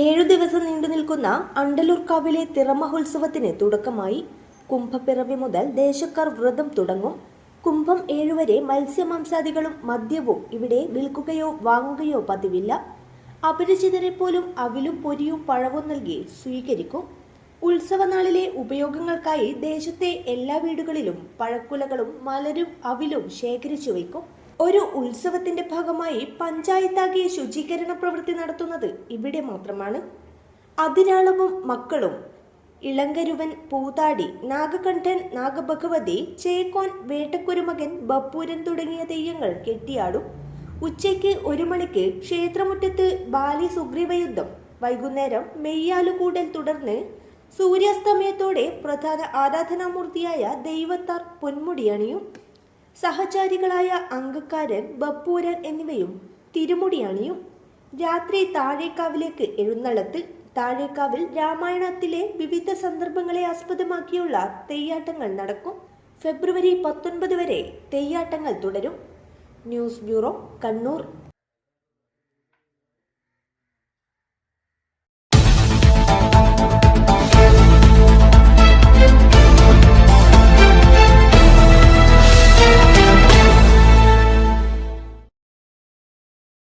7 ദിവസം നീണ്ടു നിൽക്കുന്ന അണ്ടലൂർക്കാവിലെ തിറമഹോത്സവത്തിന് തുടക്കമായി. കുംഭപ്പിറവി മുതൽ ദേശക്കാർ വ്രതം തുടങ്ങും. കുംഭം 7 വരെ മത്സ്യമാംസാദികളും മദ്യവും ഇവിടെ വിൽക്കുകയോ വാങ്ങുകയോ പതിവില്ല. അപരിചിതരെ പോലും അവിലും പൊരിയും പഴവും നൽകി സ്വീകരിക്കും. ഉത്സവനാളിലെ ഉപയോഗങ്ങൾക്കായി ദേശത്തെ എല്ലാ വീടുകളിലും പഴക്കുലകളും മലരും അവിലും ശേഖരിച്ചു വയ്ക്കും. ഒരു ഉത്സവത്തിന്റെ ഭാഗമായി പഞ്ചായത്താകെ ശുചീകരണ പ്രവൃത്തി നടത്തുന്നത് ഇവിടെ മാത്രമാണ്. അതിരാളവും മക്കളും ഇളങ്കരുവൻ, പൂതാടി, നാഗകണ്ഠൻ, നാഗഭഗവതി, ചേക്കോൻ, വേട്ടക്കുരുമകൻ, ബപ്പൂരൻ തുടങ്ങിയ തെയ്യങ്ങൾ കെട്ടിയാടും. ഉച്ചയ്ക്ക് 1 മണിക്ക് ക്ഷേത്രമുറ്റത്ത് ബാലി സുഗ്രീവ യുദ്ധം, വൈകുന്നേരം മെയ്യാലുകൂടൽ, തുടർന്ന് സൂര്യാസ്തമയത്തോടെ പ്രധാന ആരാധനാമൂർത്തിയായ ദൈവത്താർ പൊന്മുടിയണിയും. സഹചാരികളായ അങ്കക്കാരൻ, ബപ്പൂരൻ എന്നിവയും തിരുമുടിയണിയും. രാത്രി താഴേക്കാവിലേക്ക് എഴുന്നള്ളത്ത്. താഴേക്കാവിൽ രാമായണത്തിലെ വിവിധ സന്ദർഭങ്ങളെ ആസ്പദമാക്കിയുള്ള തെയ്യാട്ടങ്ങൾ നടക്കും. ഫെബ്രുവരി 19 വരെ തെയ്യാട്ടങ്ങൾ തുടരും. News bureau, Kannur.